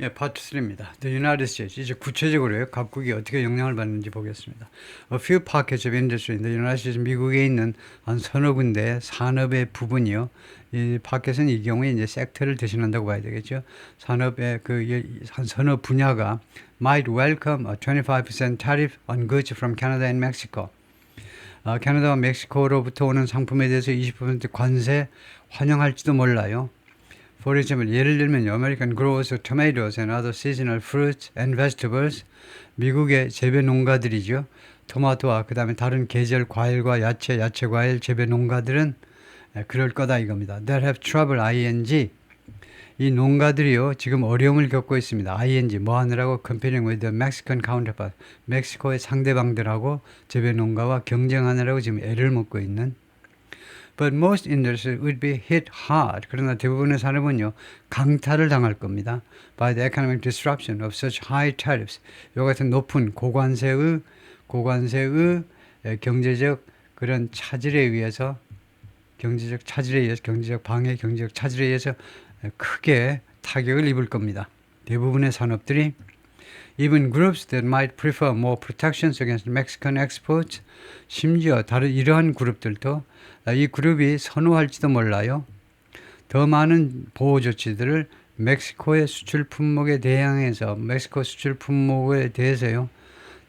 예, 파트 3입니다. The United States. 이제 구체적으로요, 각국이 어떻게 영향을 받는지 보겠습니다. A few pockets of industry in the United States. 미국에 있는 한 서너 군데 산업의 부분이요. 이 파켓은 이 경우에 이제 섹터를 대신한다고 봐야 되겠죠. 산업의 한 서너 분야가 might welcome a 25% tariff on goods from Canada and Mexico. 캐나다와 멕시코로부터 오는 상품에 대해서 20% 관세 환영할지도 몰라요. For example, 예를 들면 American growers of tomatoes and other seasonal fruits and vegetables. 미국의 재배 농가들이죠. 토마토와 그 다음에 다른 계절 과일과 야채 과일 재배 농가들은 그럴 거다 이겁니다. That have trouble, ing. 이 농가들이요, 지금 어려움을 겪고 있습니다. ing, 뭐 하느라고 comparing with the Mexican counterpart. 멕시코의 상대방들하고 재배 농가와 경쟁하느라고 지금 애를 먹고 있는. But most industries would be hit hard. 그러나 대부분의 산업은요, 강타를 당할 겁니다. By the economic disruption of such high tariffs. 요 같은 높은 고관세의 경제적 그런 차질에 의해서, 경제적 방해, 경제적 차질에 의해서 크게 타격을 입을 겁니다. 대부분의 산업들이 Even groups that might prefer more protections against Mexican exports. 심지어 다른 이러한 그룹들도 이 그룹이 선호할지도 몰라요. 더 많은 보호 조치들을 멕시코의 수출 품목에 대항해서 멕시코 수출 품목에 대해서요.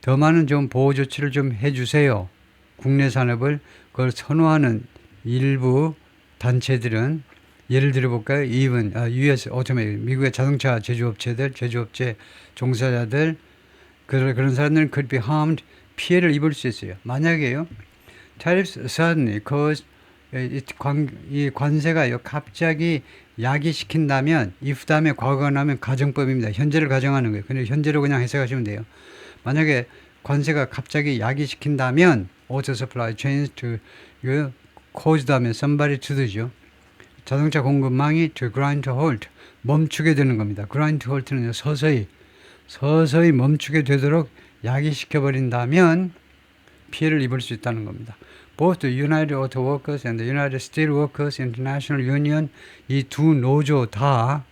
더 많은 좀 보호 조치를 좀 해주세요. 국내 산업을 그걸 선호하는 일부 단체들은 예를 들어볼까요? even US automotive, 미국의 자동차 제조업체 종사자들 그런 사람들은 could be harmed, 피해를 입을 수 있어요. 만약에요, tariffs suddenly caused 이 관세가요 갑자기 야기시킨다면 if 다음에 과거가 나면 가정법입니다. 현재를 가정하는 거예요. 근데 현재로 그냥 해석하시면 돼요. 만약에 관세가 갑자기 야기시킨다면 auto supply chains to cause 다음에 somebody to do죠. 자동차 공급망이 to grind to halt, 멈추게 되는 겁니다. grind to halt는 서서히 멈추게 되도록 야기시켜버린다면 피해를 입을 수 있다는 겁니다. Both the United Auto Workers and the United Steel Workers International Union, 이 두 노조 다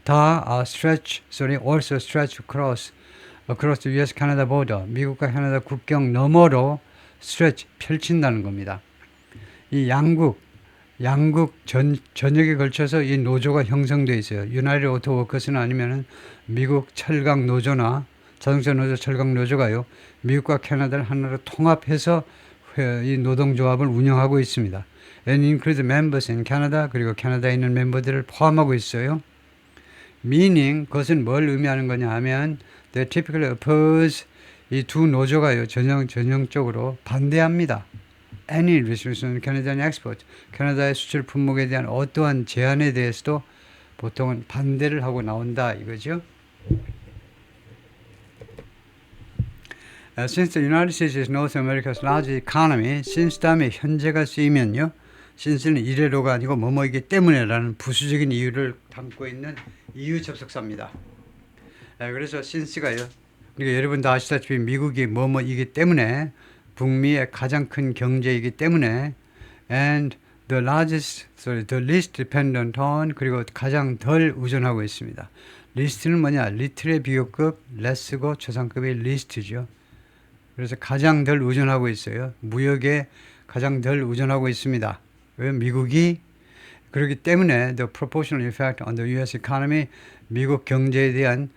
also stretch across the US Canada border, 미국과 캐나다 국경 너머로 stretch, 펼친다는 겁니다. 이 양국 전역에 걸쳐서 이 노조가 형성되어 있어요. 유나이티드 오토 워커스는 아니면은 미국 철강 노조나 자동차 노조, 철강 노조가요, 미국과 캐나다를 하나로 통합해서 이 노동조합을 운영하고 있습니다. And include members in Canada, 그리고 캐나다에 있는 멤버들을 포함하고 있어요. Meaning, 그것은 뭘 의미하는 거냐 하면 they typically oppose, 이 두 노조가요 전형적으로 반대합니다. Any restriction on Canadian export, 캐나다의 수출 품목에 대한 어떠한 제한에 대해서도 보통은 반대를 하고 나온다 이거죠. Since the United States is North America's largest economy, since 다음에 현재가 쓰이면요, since는 이래로가 아니고 뭐뭐이기 때문에라는 부수적인 이유를 담고 있는 이유 접속사입니다. 그래서 since가요, 그러니까 여러분 다 아시다시피 미국이 뭐뭐이기 때문에, 북미의 가장 큰 경제이기 때문에, and the least dependent on, 그리고 가장 덜 의존하고 있습니다. 리스트는 뭐냐? 리틀의 비교급, less고 초상급의 리스트죠. 그래서 가장 덜 의존하고 있어요. 무역에 가장 덜 의존하고 있습니다. 왜? 미국이 그렇기 때문에 the proportional effect on the US economy, 미국 경제에 대한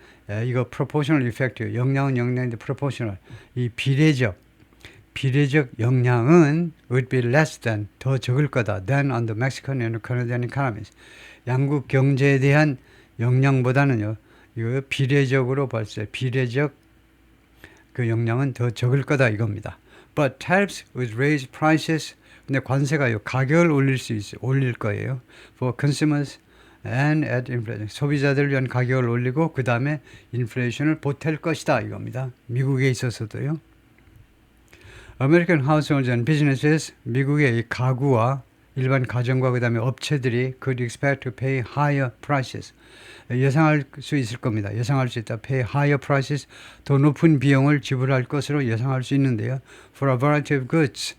이거 proportional effect, 영향은 영향인데 proportional, 이 비례적 영향은 would be less than, 더 적을 거다, than on the Mexican and Canadian economies. 양국 경제에 대한 영향보다는요, 이거 비례적으로 봤어요. 비례적 그 영향은 더 적을 거다 이겁니다. But tariffs would raise prices. 근데 관세가요, 가격을 올릴 거예요. For consumers and at inflation. 소비자들을 위한 가격을 올리고 그 다음에 인플레이션을 보탤 것이다 이겁니다. 미국에 있어서도요. American households and businesses, 미국의 이 가구와 일반 가정과 그 다음에 업체들이 could expect to pay higher prices. 예상할 수 있을 겁니다. 예상할 수 있다. pay higher prices, 더 높은 비용을 지불할 것으로 예상할 수 있는데요. For a variety of goods,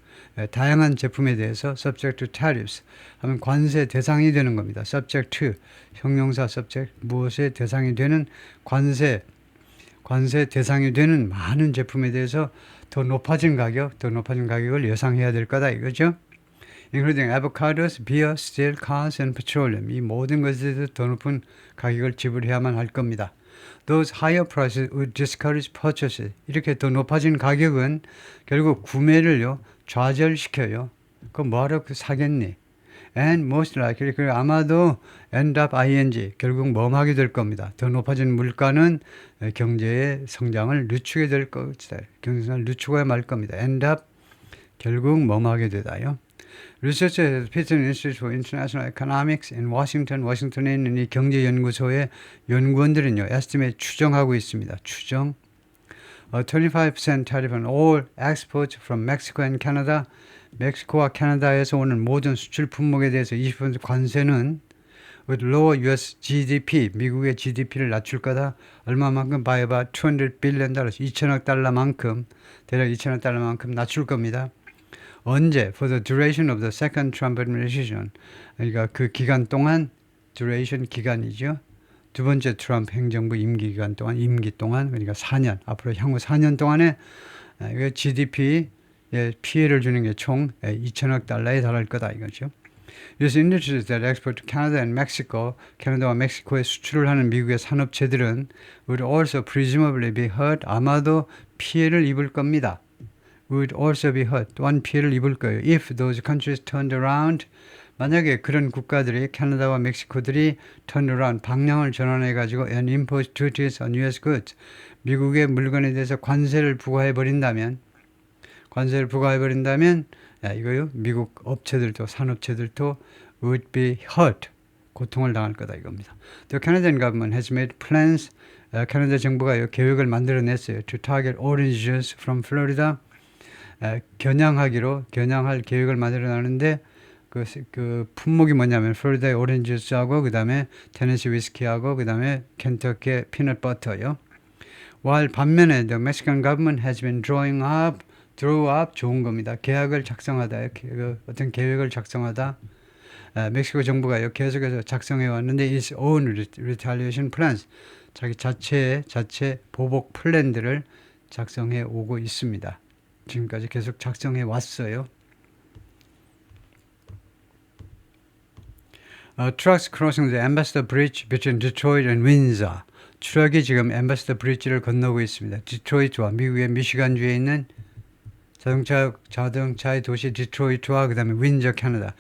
다양한 제품에 대해서 subject to tariffs 하면 관세 대상이 되는 겁니다. subject to 형용사 subject 무엇의 대상이 되는 관세 대상이 되는 많은 제품에 대해서 더 높아진 가격을 예상해야 될 거다 이거죠. including avocados, beer, steel, cars and petroleum. 이 모든 것에 대해서 더 높은 가격을 지불해야만 할 겁니다. Those higher prices would discourage purchases. 이렇게 더 높아진 가격은 결국 구매를요 좌절시켜요. 그럼 뭐하러 사겠니? And most likely 그 아마도 end up ing 결국 멈하게 될 겁니다. 더 높아진 물가는 경제의 성장을 늦추게 될 것이다. 경제성을 늦추고야 말 겁니다. end up 결국 멈하게 되다요. 리서치 피튼 인스티튜트 for International Economics in 워싱턴에 있는 이 경제연구소의 연구원들은요, estimate 추정하고 있습니다. 추정. 25% tariff on all exports from Mexico and Canada. 멕시코와 캐나다에서 오는 모든 수출 품목에 대해서 20% 관세는 would lower US GDP, 미국의 GDP를 낮출 거다. 얼마만큼? by about $200 billion, 2천억 달러만큼, 대략 2천억 달러만큼 낮출 겁니다. 언제? For the duration of the second Trump administration. 그러니까 그 기간 동안, duration 기간이죠. 두 번째 트럼프 행정부 임기 동안, 그러니까 4년, 앞으로 향후 4년 동안에 GDP에 피해를 주는 게 총 2천억 달러에 달할 거다 이거죠. 그래서 industries that export to Canada and Mexico, 캐나다와 멕시코에 수출을 하는 미국의 산업체들은 would also presumably be hurt, 아마도 피해를 입을 겁니다. would also be hurt, 또한 피해를 입을 거예요. If those countries turned around, 만약에 그런 국가들이 캐나다와 멕시코들이 turn around, 방향을 전환해가지고 and impose duties on US goods, 미국의 물건에 대해서 관세를 부과해 버린다면 이거요 미국 업체들도 산업체들도 would be hurt, 고통을 당할 거다 이겁니다. The Canadian government has made plans, 캐나다 정부가 계획을 만들어냈어요. To target orange juice from Florida, 겨냥할 계획을 만들어놨는데 그 품목이 뭐냐면 플로리다의 오렌지 주스하고 그 다음에 테네시 위스키하고 그 다음에 켄터키의 피넛 버터요. while 반면에 the Mexican government has been draw up 좋은 겁니다. 계획을 작성하다, 어떤 계획을 작성하다. 멕시코 정부가 계속해서 작성해 왔는데 its own retaliation plans, 자기 자체 보복 플랜들을 작성해 오고 있습니다. 지금까지 계속 작성해 왔어요. Trucks crossing the Ambassador Bridge between Detroit and Windsor. 트럭이 지금 엠바스더 브리지를 건너고 있습니다. 디트로이트와 미국의 미시간주에 있는 자동차의 도시 디트로이트와 그 다음에 윈저 캐나다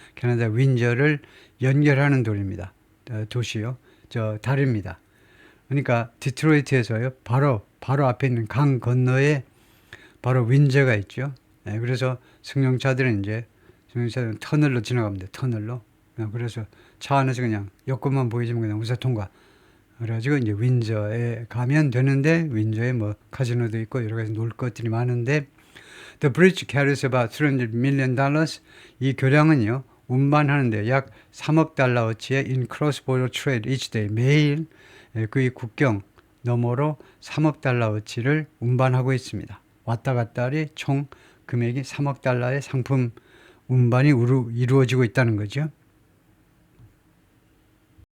윈저를 연결하는 도시요. 다리입니다. 그러니까 디트로이트에서요. 바로 앞에 있는 강 건너에 바로 윈저가 있죠. 네, 그래서 승용차들은 터널로 지나갑니다. 터널로. 그래서 차 안에서 그냥 여권만 보이지만 그냥 우사 통과. 그래가지고 이제 윈저에 가면 되는데 윈저에 뭐 카지노도 있고 여러 가지 놀 것들이 많은데 The bridge carries about $300 million. 이 교량은요 운반하는데 약 3억 달러어치의 in cross-border trade each day 매일 그 국경 너머로 3억 달러어치를 운반하고 있습니다. 왔다 갔다리 총 금액이 3억 달러의 상품 운반이 이루어지고 있다는 거죠.